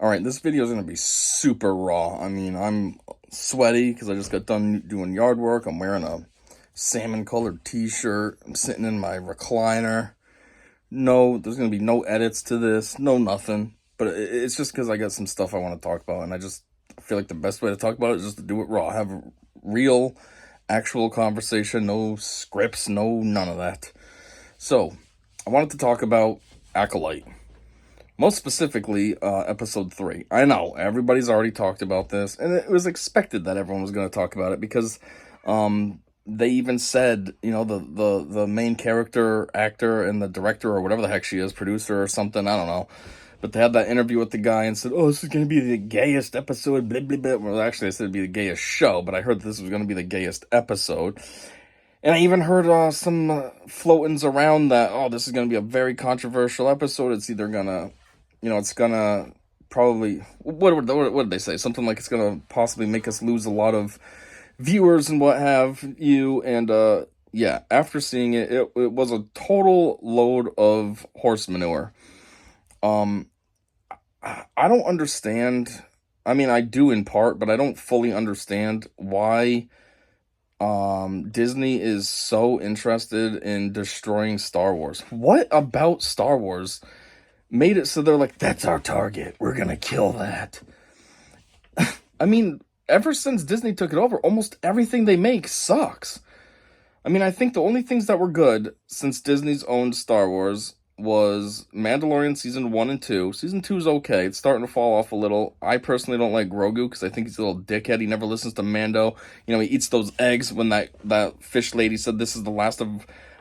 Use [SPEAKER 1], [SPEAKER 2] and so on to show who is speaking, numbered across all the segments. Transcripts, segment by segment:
[SPEAKER 1] Alright, this video is going to be super raw. I mean, I'm sweaty because I just got done doing yard work. I'm wearing a salmon-colored t-shirt. I'm sitting in my recliner. No, there's going to be no edits to this. No nothing. But it's just because I got some stuff I want to talk about. And I just feel like the best way to talk about it is just to do it raw. Have a real, actual conversation. No scripts. No none of that. So, I wanted to talk about Acolyte. Most specifically, episode 3. I know, everybody's already talked about this, and it was expected that everyone was going to talk about it, because they even said, you know, the main character, actor, and the director, or whatever the heck she is, producer or something, I don't know, but they had that interview with the guy and said, oh, this is going to be the gayest episode, blah, blah, blah. Well, actually, I said it'd be the gayest show, but I heard this was going to be the gayest episode. And I even heard some floatings around that, oh, this is going to be a very controversial episode. It's either going to, you know, it's going to probably, what did they say? Something like it's going to possibly make us lose a lot of viewers and what have you. And, yeah, after seeing it, it was a total load of horse manure. I don't understand. I mean, I do in part, but I don't fully understand why Disney is so interested in destroying Star Wars. What about Star Wars made it so they're like, that's our target, we're gonna kill that? I mean, ever since Disney took it over, almost everything they make sucks. I mean, I think the only things that were good since Disney's owned Star Wars was Mandalorian Season 1 and 2. Season 2 is okay. It's starting to fall off a little. I personally don't like Grogu because I think he's a little dickhead. He never listens to Mando. You know, he eats those eggs when that fish lady said, this is the last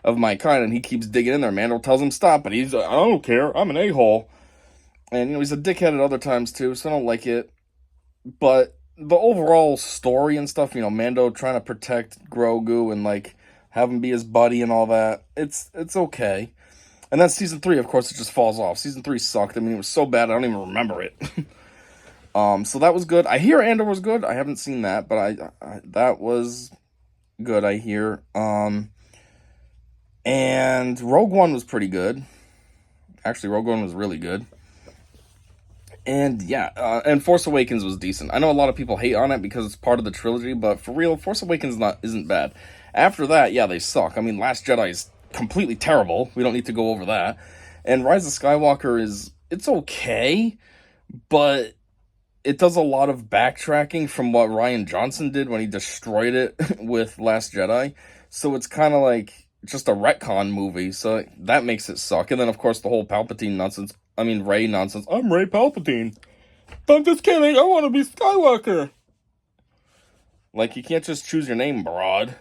[SPEAKER 1] of my kind, and he keeps digging in there. Mando tells him stop, but he's like, I don't care. I'm an a-hole. And, you know, he's a dickhead at other times, too, so I don't like it. But the overall story and stuff, you know, Mando trying to protect Grogu and, like, have him be his buddy and all that, it's okay. And then Season 3, of course, it just falls off. Season 3 sucked. I mean, it was so bad, I don't even remember it. So that was good. I hear Andor was good. I haven't seen that, but I that was good, I hear. And Rogue One was pretty good. Actually, Rogue One was really good. And, yeah, and Force Awakens was decent. I know a lot of people hate on it because it's part of the trilogy, but for real, Force Awakens isn't bad. After that, yeah, they suck. I mean, Last Jedi is completely terrible. We don't need to go over that. And Rise of Skywalker it's okay, but it does a lot of backtracking from what Rian Johnson did when he destroyed it with Last Jedi. So it's kind of like just a retcon movie, so that makes it suck. And then, of course, the whole Palpatine nonsense. I mean, Rey nonsense. I'm Rey Palpatine. I'm just kidding. I want to be Skywalker. Like, you can't just choose your name, broad.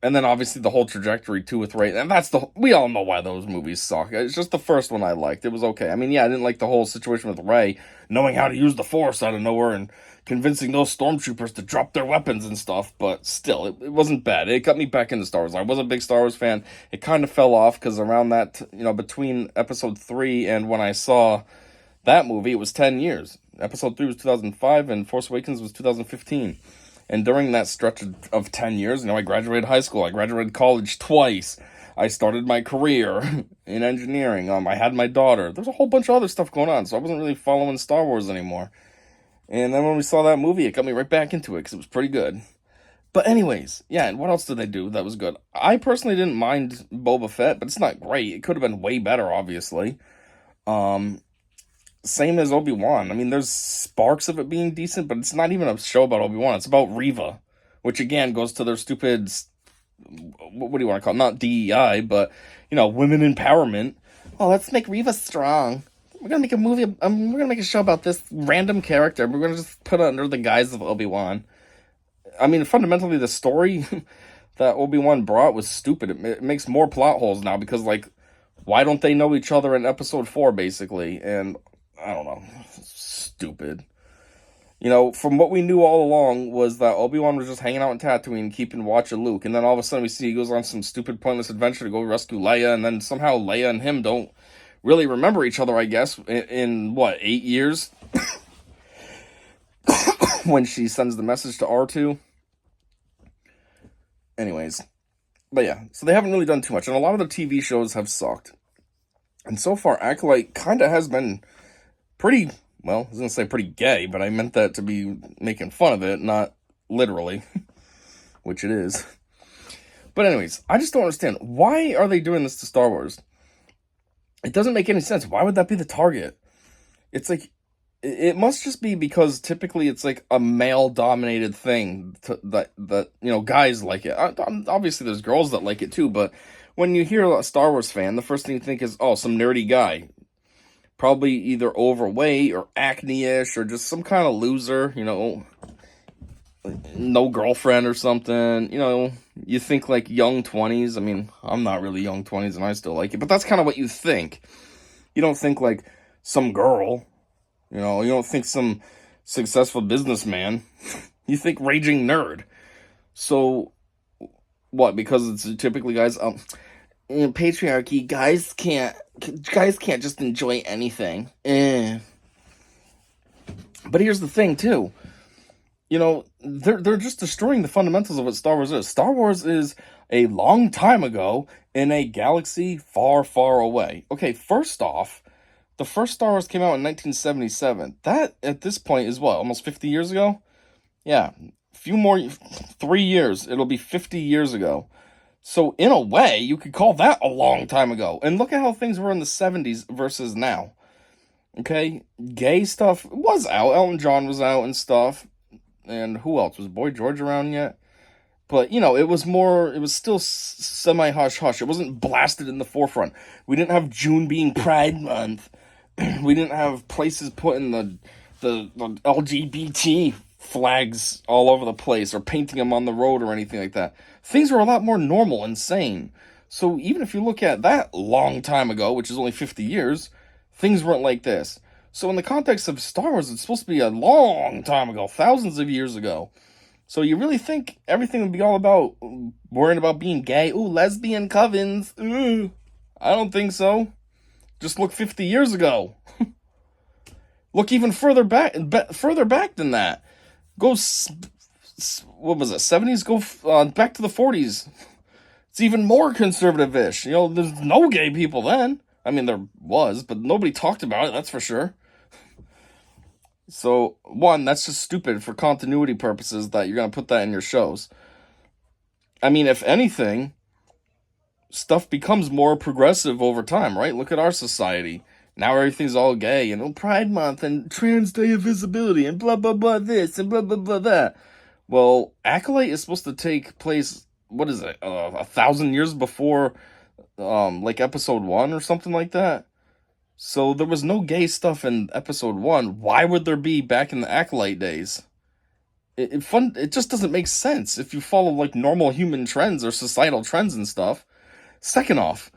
[SPEAKER 1] And then obviously the whole trajectory too with Rey, and we all know why those movies suck. It's just the first one I liked. It was okay. I mean, yeah, I didn't like the whole situation with Rey knowing how to use the Force out of nowhere and convincing those stormtroopers to drop their weapons and stuff, but still, it wasn't bad. It got me back into Star Wars. I was a big Star Wars fan. It kind of fell off because around that, you know, between episode 3 and when I saw that movie, it was 10 years. Episode 3 was 2005 and Force Awakens was 2015. And during that stretch of 10 years, you know, I graduated high school. I graduated college twice. I started my career in engineering. I had my daughter. There's a whole bunch of other stuff going on, so I wasn't really following Star Wars anymore. And then when we saw that movie, it got me right back into it because it was pretty good. But anyways, yeah, and what else did they do that was good? I personally didn't mind Boba Fett, but it's not great. It could have been way better, obviously. Same as Obi-Wan. I mean, there's sparks of it being decent, but it's not even a show about Obi-Wan. It's about Reva, which, again, goes to their stupid, what do you want to call it? Not DEI, but, you know, women empowerment. Oh, let's make Reva strong. We're going to make a movie, we're going to make a show about this random character. We're going to just put it under the guise of Obi-Wan. I mean, fundamentally, the story that Obi-Wan brought was stupid. It makes more plot holes now because, like, why don't they know each other in episode 4, basically? And I don't know. Stupid. You know, from what we knew all along was that Obi-Wan was just hanging out in Tatooine, keeping watch of Luke, and then all of a sudden we see he goes on some stupid, pointless adventure to go rescue Leia, and then somehow Leia and him don't really remember each other, I guess, in what, 8 years? When she sends the message to R2. Anyways. But yeah, so they haven't really done too much, and a lot of the TV shows have sucked. And so far, Acolyte kind of has been pretty, well, I was going to say pretty gay, but I meant that to be making fun of it, not literally, which it is. But anyways, I just don't understand. Why are they doing this to Star Wars? It doesn't make any sense. Why would that be the target? It's like, it must just be because typically it's like a male-dominated thing that guys like it. Obviously, there's girls that like it too, but when you hear a Star Wars fan, the first thing you think is, oh, some nerdy guy. Probably either overweight or acne-ish or just some kind of loser, no girlfriend or something. You think like young 20s. I mean, I'm not really young 20s and I still like it, but that's kind of what you think. You don't think like some girl, you don't think some successful businessman. You think raging nerd. So, what? Because it's typically guys, in patriarchy, guys can't just enjoy anything. But here's the thing, too. They're just destroying the fundamentals of what Star Wars is. Star Wars is a long time ago in a galaxy far, far away. Okay, first off, the first Star Wars came out in 1977. That, at this point, is what, almost 50 years ago? Yeah, few more, 3 years, it'll be 50 years ago. So, in a way, you could call that a long time ago. And look at how things were in the 70s versus now. Okay? Gay stuff was out. Elton John was out and stuff. And who else? Was Boy George around yet? But, it was still semi-hush-hush. It wasn't blasted in the forefront. We didn't have June being Pride Month. We didn't have places putting the LGBT flags all over the place or painting them on the road or anything like that. Things were a lot more normal and sane. So even if you look at that long time ago, which is only 50 years, things weren't like this. So in the context of Star Wars, it's supposed to be a long time ago, thousands of years ago. So you really think everything would be all about worrying about being gay? Ooh, lesbian covens. Ooh. I don't think so. Just look 50 years ago. Look even further back than that. Go, what was it, 70s? Go back to the 40s. It's even more conservative-ish. There's no gay people then. I mean, there was, but nobody talked about it, that's for sure. So, one, that's just stupid for continuity purposes that you're going to put that in your shows. I mean, if anything, stuff becomes more progressive over time, right? Look at our society. Now everything's all gay, Pride Month and Trans Day of Visibility and blah, blah, blah this and blah, blah, blah that. Well, Acolyte is supposed to take place, what is it, 1,000 years before, like episode 1 or something like that? So there was no gay stuff in episode 1. Why would there be back in the Acolyte days? It just doesn't make sense if you follow like normal human trends or societal trends and stuff. Second off,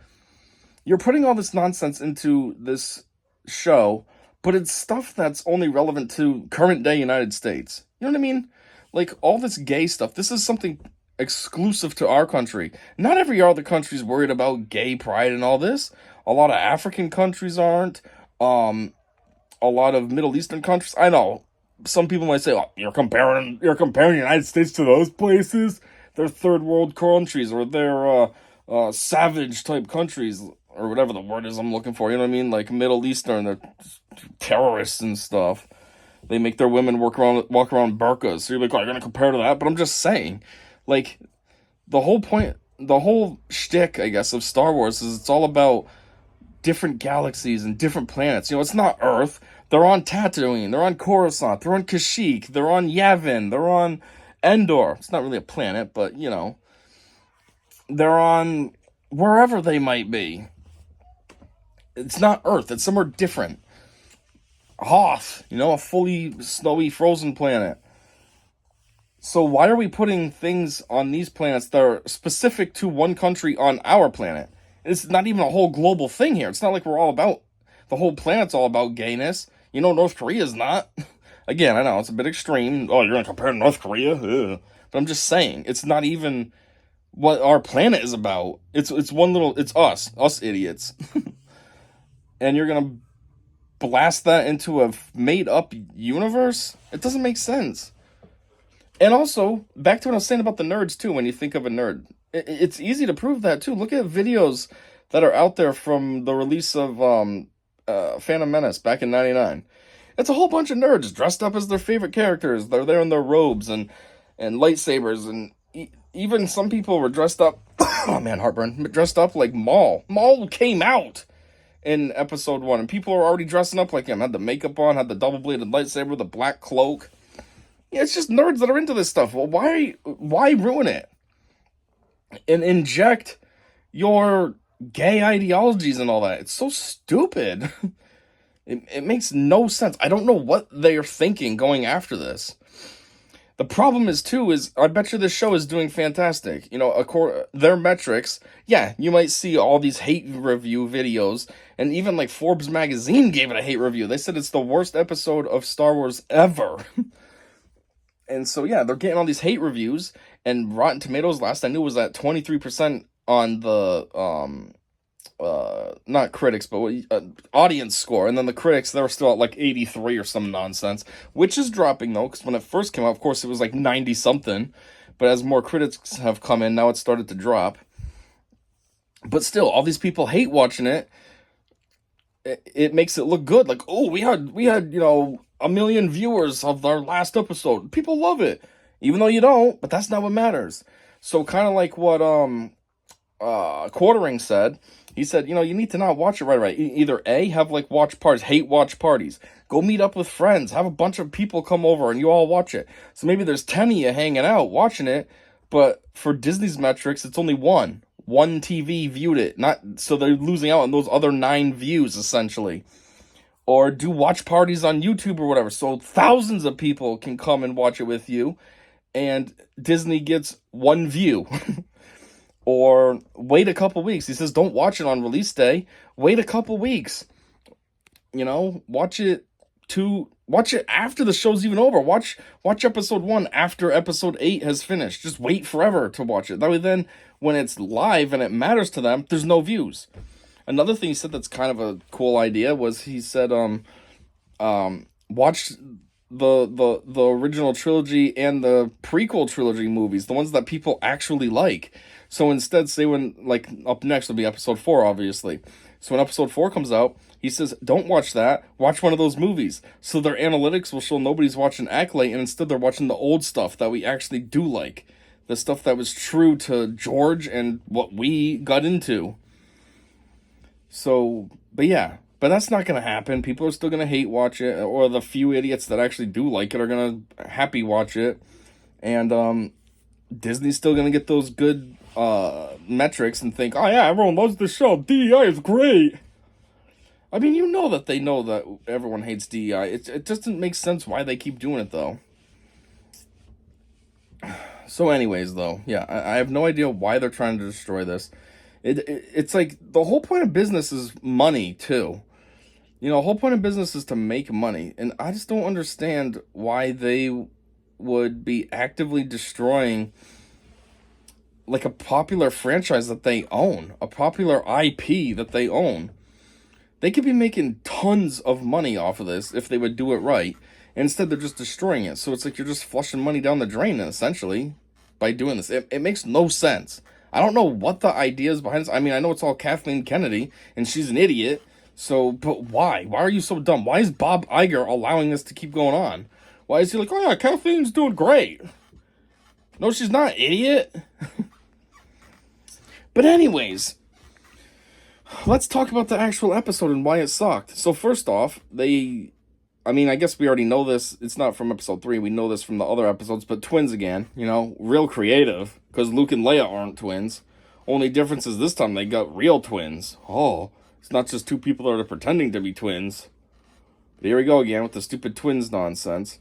[SPEAKER 1] you're putting all this nonsense into this show, but it's stuff that's only relevant to current day United States. You know what I mean? Like all this gay stuff, this is something exclusive to our country. Not every other country's worried about gay pride and all this. A lot of African countries aren't. A lot of Middle Eastern countries. I know some people might say, "Oh, you're comparing the United States to those places. They're third world countries, or they're savage type countries, or whatever the word is I'm looking for." You know what I mean? Like Middle Eastern, they're terrorists and stuff. They make their women walk around burqas. So you're like, "Oh, you're gonna compare to that?" But I'm just saying, like, the whole point, the whole shtick, I guess, of Star Wars is it's all about different galaxies and different planets. It's not Earth. They're on Tatooine. They're on Coruscant. They're on Kashyyyk. They're on Yavin. They're on Endor. It's not really a planet, but, they're on wherever they might be. It's not Earth. It's somewhere different. Hoth, a fully snowy, frozen planet. So why are we putting things on these planets that are specific to one country on our planet? It's not even a whole global thing here. It's not like the whole planet's all about gayness. North Korea's not. Again, I know, it's a bit extreme. Oh, you're going to compare to North Korea? Ugh. But I'm just saying, it's not even what our planet is about. It's us idiots. And you're going to blast that into a made-up universe? It doesn't make sense. And also, back to what I was saying about the nerds, too, when you think of a nerd. It's easy to prove that, too. Look at videos that are out there from the release of Phantom Menace back in '99. It's a whole bunch of nerds dressed up as their favorite characters. They're there in their robes and lightsabers, and even some people were dressed up. Oh man, heartburn! Dressed up like Maul. Maul came out in episode 1, and people were already dressing up like him. Had the makeup on, had the double-bladed lightsaber, the black cloak. Yeah, it's just nerds that are into this stuff. Well, why ruin it and inject your gay ideologies and all that? It's so stupid. It makes no sense. I don't know what they're thinking going after this. The problem is, too, is I bet you this show is doing fantastic. You know, their metrics, yeah, you might see all these hate review videos, and even like Forbes magazine gave it a hate review. They said it's the worst episode of Star Wars ever. And so, yeah, they're getting all these hate reviews, and Rotten Tomatoes, last I knew, was at 23% on the, not critics, but audience score. And then the critics, they were still at like 83 or some nonsense, which is dropping, though, because when it first came out, of course, it was like 90-something. But as more critics have come in, now it's started to drop. But still, all these people hate watching it. It makes it look good. Like, oh, we had, you know, 1 million viewers of our last episode. People love it. Even though you don't, but that's not what matters. So kind of like what Quartering said. He said, you know, you need to not watch it right away. Either A, have like watch parties, hate watch parties. Go meet up with friends. Have a bunch of people come over and you all watch it. So maybe there's 10 of you hanging out watching it, but for Disney's metrics, it's only one. One TV viewed it. Not so they're losing out on those other 9 views, essentially. Or do watch parties on YouTube or whatever, so thousands of people can come and watch it with you, and Disney gets 1 view. Or wait a couple weeks. He says don't watch it on release day. Wait a couple weeks. You know, watch it after the show's even over. Watch episode 1 after episode 8 has finished. Just wait forever to watch it. That way then, when it's live and it matters to them, there's no views. Another thing he said that's kind of a cool idea was he said, watch the original trilogy and the prequel trilogy movies, the ones that people actually like. So instead, say when, like, up next will be episode 4, obviously. So when episode 4 comes out, he says, don't watch that, watch one of those movies. So their analytics will show nobody's watching Acolyte, and instead they're watching the old stuff that we actually do like. The stuff that was true to George and what we got into. So, but that's not going to happen. People are still going to hate watch it, or the few idiots that actually do like it are going to happy watch it. And Disney's still going to get those good metrics and think, oh yeah, everyone loves the show. DEI is great. I mean, you know that they know that everyone hates DEI. It just doesn't make sense why they keep doing it, though. So anyways, though, yeah, I have no idea why they're trying to destroy this. It's like the whole point of business is money, too. You know, the whole point of business is to make money. And I just don't understand why they would be actively destroying like a popular franchise that they own, a popular IP that they own. They could be making tons of money off of this if they would do it right. Instead, they're just destroying it. So it's like you're just flushing money down the drain, essentially, by doing this. It makes no sense. I don't know what the idea is behind this. I mean, I know it's all Kathleen Kennedy, and she's an idiot. So, but why? Why are you so dumb? Why is Bob Iger allowing this to keep going on? Why is he like, oh yeah, Kathleen's doing great? No, she's not, idiot. But anyways, let's talk about the actual episode and why it sucked. So first off, I guess we already know this. It's not from episode 3. We know this from the other episodes, but twins again, you know, real creative, because Luke and Leia aren't twins. Only difference is this time they got real twins. Oh, it's not just 2 people that are pretending to be twins. But here we go again with the stupid twins nonsense.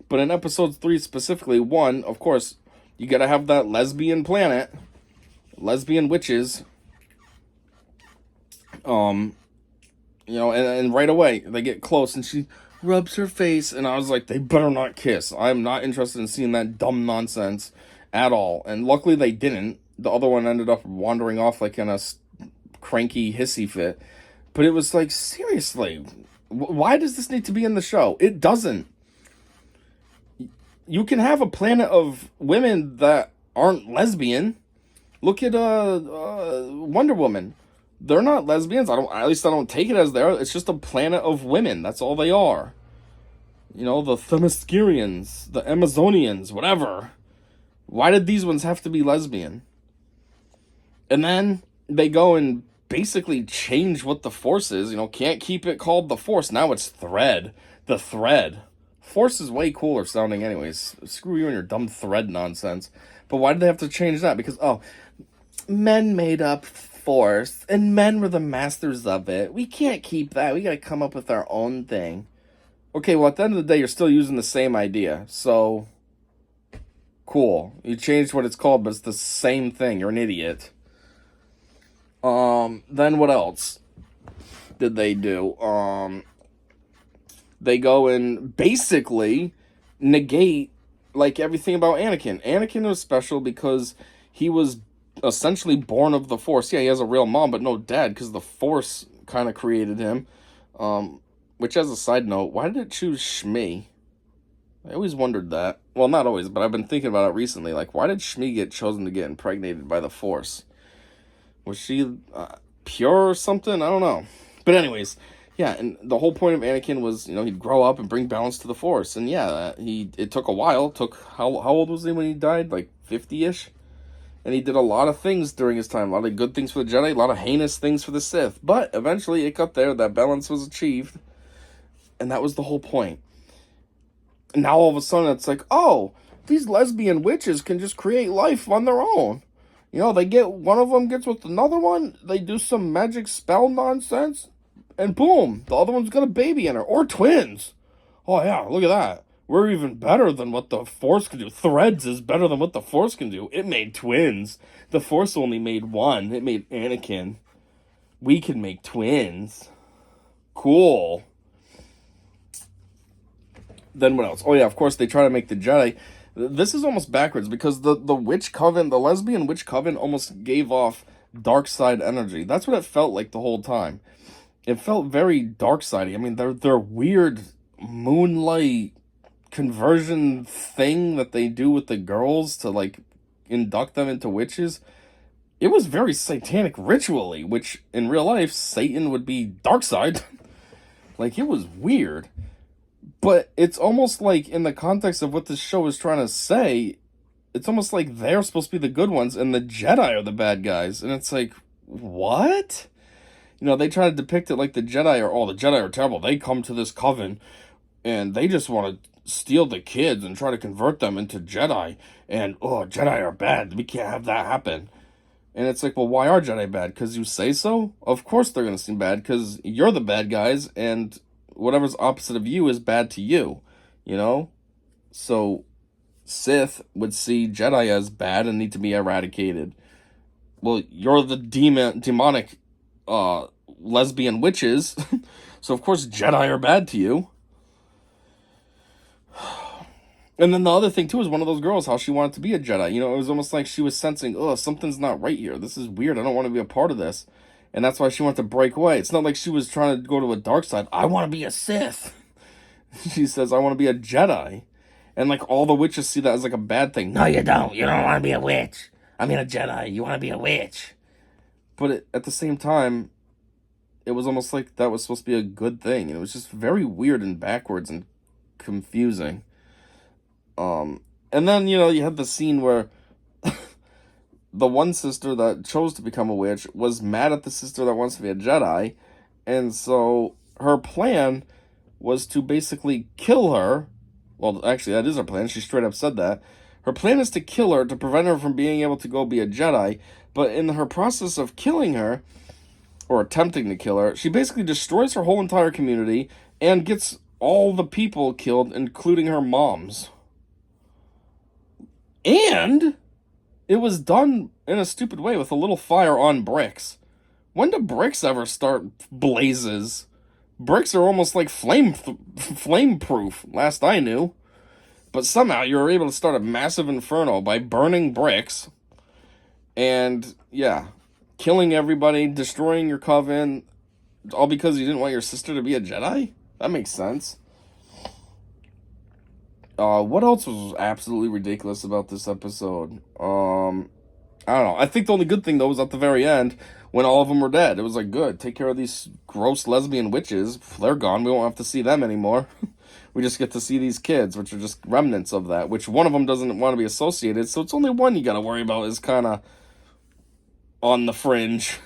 [SPEAKER 1] But in episode 3 specifically, 1, of course, you gotta have that lesbian planet. Lesbian witches. You know, and right away, they get close, and she rubs her face, and I was like, they better not kiss. I'm not interested in seeing that dumb nonsense at all. And luckily they didn't. The other one ended up wandering off like in a cranky hissy fit. But it was like, seriously, why does this need to be in the show? It doesn't. You can have a planet of women that aren't lesbian. Look at Wonder Woman. They're not lesbians. At least I don't take it as they are. It's just a planet of women. That's all they are. You know, the Themyscirians, the Amazonians, whatever. Why did these ones have to be lesbian? And then they go and basically change what the Force is. You know, can't keep it called the Force. Now it's Thread. The Thread. Force is way cooler sounding anyways. Screw you and your dumb thread nonsense. But why did they have to change that? Because, men made up Force, and men were the masters of it. We can't keep that. We gotta come up with our own thing. Okay, well, at the end of the day, you're still using the same idea. So, cool. You changed what it's called, but it's the same thing. You're an idiot. Then what else did they do? They go and basically negate, like, everything about Anakin. Anakin was special because he was essentially born of the Force. Yeah, he has a real mom, but no dad, because the Force kind of created him. Which, as a side note, why did it choose Shmi? I always wondered that. Well, not always, but I've been thinking about it recently. Like, why did Shmi get chosen to get impregnated by the Force? Was she pure or something? I don't know. But anyways, yeah, and the whole point of Anakin was, you know, he'd grow up and bring balance to the Force. And yeah, it took a while. How old was he when he died? Like 50-ish? And he did a lot of things during his time. A lot of good things for the Jedi, a lot of heinous things for the Sith. But eventually it got there. That balance was achieved. And that was the whole point. And now all of a sudden it's like, oh, these lesbian witches can just create life on their own. You know, one of them gets with another one, they do some magic spell nonsense, and boom, the other one's got a baby in her. Or twins. Oh yeah, look at that. We're even better than what the Force can do. Threads is better than what the Force can do. It made twins. The Force only made one. It made Anakin. We can make twins. Cool. Then what else? Oh yeah, of course they try to make the Jedi. This is almost backwards because the witch coven, the lesbian witch coven, almost gave off dark side energy. That's what it felt like the whole time. It felt very dark sidey. I mean, their weird moonlight conversion thing that they do with the girls to like induct them into witches. It was very satanic ritually, which in real life Satan would be dark side. Like, it was weird. But it's almost like, in the context of what this show is trying to say, it's almost like they're supposed to be the good ones and the Jedi are the bad guys. And it's like, what? You know, they try to depict it like the Jedi are terrible. They come to this coven and they just want to steal the kids and try to convert them into Jedi. And, Jedi are bad. We can't have that happen. And it's like, well, why are Jedi bad? Because you say so? Of course they're going to seem bad because you're the bad guys and whatever's opposite of you is bad to you, you know? So Sith would see Jedi as bad and need to be eradicated. Well, you're the demonic lesbian witches, so of course Jedi are bad to you. And then the other thing too is one of those girls, how she wanted to be a Jedi. You know, it was almost like she was sensing, something's not right here. This is weird. I don't want to be a part of this. And that's why she wanted to break away. It's not like she was trying to go to a dark side. I want to be a Sith. She says, I want to be a Jedi. And like all the witches see that as like a bad thing. No, you don't. You don't want to be a witch. I mean a Jedi. You want to be a witch. But at the same time, it was almost like that was supposed to be a good thing. And it was just very weird and backwards and confusing. And then, you know, you had the scene where the one sister that chose to become a witch was mad at the sister that wants to be a Jedi. And so her plan was to basically kill her. Well, actually, that is her plan. She straight up said that. Her plan is to kill her to prevent her from being able to go be a Jedi. But in her process of killing her, or attempting to kill her, she basically destroys her whole entire community and gets all the people killed, including her moms. And it was done in a stupid way with a little fire on bricks. When do bricks ever start blazes? Bricks are almost like flame-proof, last I knew. But somehow you were able to start a massive inferno by burning bricks. And, yeah, killing everybody, destroying your coven, all because you didn't want your sister to be a Jedi? That makes sense. What else was absolutely ridiculous about this episode? I don't know. I think the only good thing, though, was at the very end when all of them were dead. It was like, good, take care of these gross lesbian witches. They're gone. We won't have to see them anymore. We just get to see these kids, which are just remnants of that, which one of them doesn't want to be associated, so it's only one you gotta worry about is kind of on the fringe.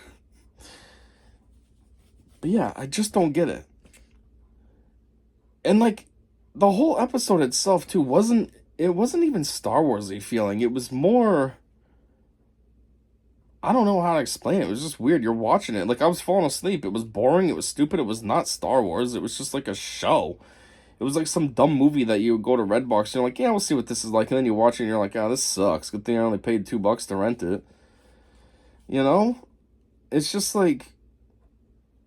[SPEAKER 1] But yeah, I just don't get it. And like, the whole episode itself, too, wasn't even Star Wars-y feeling. It was more... I don't know how to explain it. It was just weird. You're watching it. Like, I was falling asleep. It was boring. It was stupid. It was not Star Wars. It was just like a show. It was like some dumb movie that you would go to Redbox and you're like, yeah, we'll see what this is like. And then you watch it and you're like, oh, this sucks. Good thing I only paid $2 to rent it. You know? It's just like,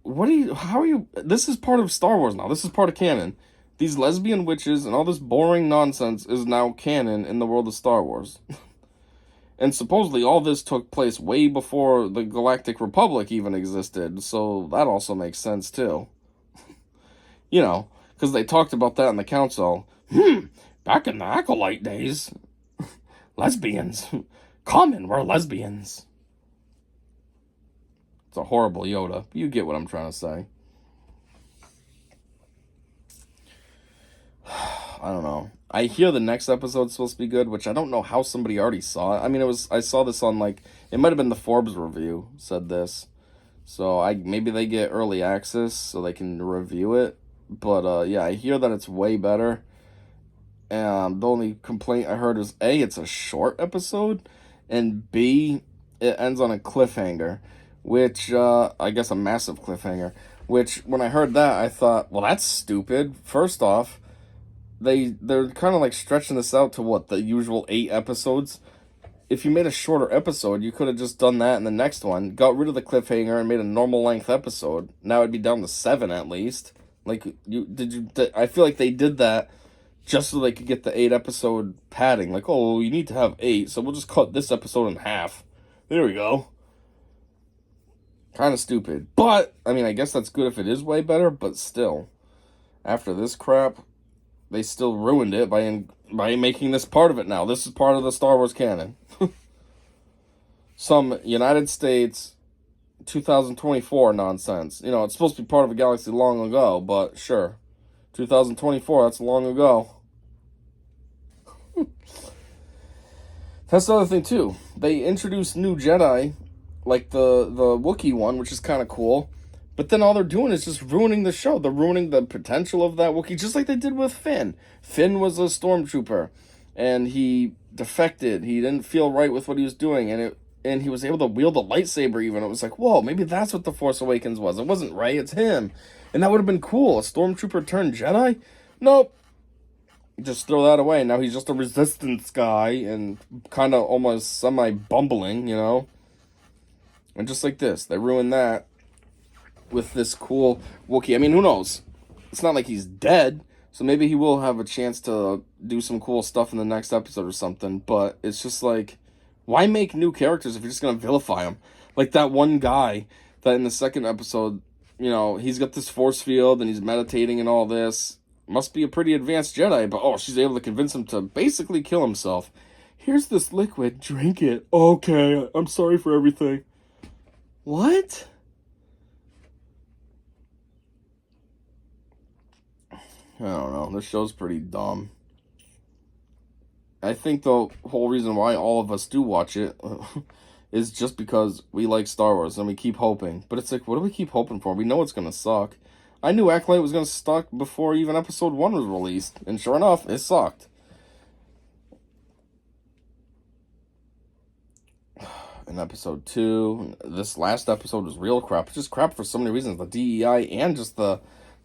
[SPEAKER 1] how are you, this is part of Star Wars now. This is part of canon. These lesbian witches and all this boring nonsense is now canon in the world of Star Wars. And supposedly all this took place way before the Galactic Republic even existed. So that also makes sense too. You know, because they talked about that in the council. Back in the Acolyte days, lesbians, common were lesbians. It's a horrible Yoda. You get what I'm trying to say. I don't know. I hear the next episode's supposed to be good, which I don't know how somebody already saw it. I mean, I saw this on, like, it might have been the Forbes review said this. So maybe they get early access so they can review it. But, yeah, I hear that it's way better. And the only complaint I heard is, A, it's a short episode, and B, it ends on a cliffhanger, which, I guess a massive cliffhanger, which, when I heard that, I thought, well, that's stupid. First off, they're kind of like stretching this out to what, the usual 8 episodes? If you made a shorter episode, you could have just done that in the next one, got rid of the cliffhanger and made a normal length episode. Now it'd be down to 7 at least. Like, I feel like they did that just so they could get the 8 episode padding. Like, oh, you need to have 8, so we'll just cut this episode in half. There we go. Kind of stupid. But, I mean, I guess that's good if it is way better, but still. After this crap, they still ruined it by making this part of it now. This is part of the Star Wars canon. Some United States 2024 nonsense. You know, it's supposed to be part of a galaxy long ago, but sure. 2024, that's long ago. That's the other thing, too. They introduced new Jedi, like the Wookiee one, which is kind of cool. But then all they're doing is just ruining the show. They're ruining the potential of that Wookiee, just like they did with Finn. Finn was a stormtrooper, and he defected. He didn't feel right with what he was doing, and he was able to wield a lightsaber even. It was like, whoa, maybe that's what The Force Awakens was. It wasn't Rey, it's him. And that would have been cool. A stormtrooper turned Jedi? Nope. Just throw that away. Now he's just a resistance guy and kind of almost semi-bumbling, you know? And just like this, they ruined that with this cool Wookiee. I mean, who knows? It's not like he's dead, so maybe he will have a chance to do some cool stuff in the next episode or something, but it's just like, why make new characters if you're just going to vilify them? Like that one guy that in the second episode, you know, he's got this force field and he's meditating and all this. Must be a pretty advanced Jedi, but oh, she's able to convince him to basically kill himself. Here's this liquid, drink it. Okay, I'm sorry for everything. What? I don't know. This show's pretty dumb. I think the whole reason why all of us do watch it is just because we like Star Wars and we keep hoping. But it's like, what do we keep hoping for? We know it's going to suck. I knew Acolyte was going to suck before even episode 1 was released. And sure enough, it sucked. In episode 2, this last episode was real crap. It's just crap for so many reasons. The DEI and just the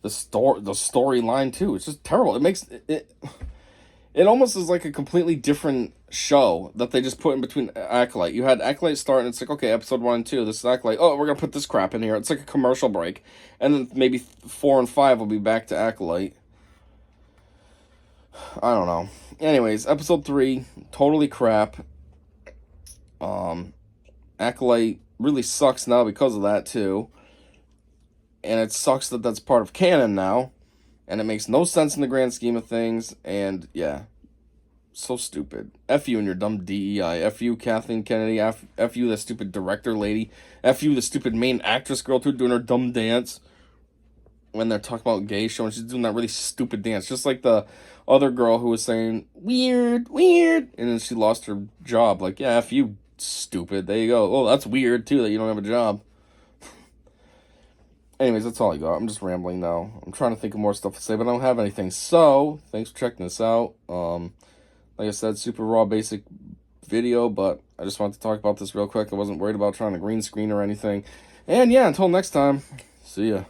[SPEAKER 1] storyline too. It's just terrible. It makes it almost is like a completely different show that they just put in between Acolyte. You had Acolyte start, and it's like, okay, episode 1 and 2, this is Acolyte. Oh, we're going to put this crap in here. It's like a commercial break. And then maybe 4 and 5 will be back to Acolyte. I don't know. Anyways, episode 3, totally crap. Acolyte really sucks now because of that, too. And it sucks that that's part of canon now. And it makes no sense in the grand scheme of things. And, yeah. So stupid. F you and your dumb DEI. F you, Kathleen Kennedy. F you, the stupid director lady. F you, the stupid main actress girl, too, doing her dumb dance when they're talking about gay show, and she's doing that really stupid dance. Just like the other girl who was saying, weird, weird, and then she lost her job. Like, yeah, F you, stupid. There you go. Oh, that's weird, too, that you don't have a job. Anyways, that's all I got. I'm just rambling now. I'm trying to think of more stuff to say, but I don't have anything. So, thanks for checking this out. Like I said, super raw, basic video, but I just wanted to talk about this real quick. I wasn't worried about trying to green screen or anything. And yeah, until next time, see ya.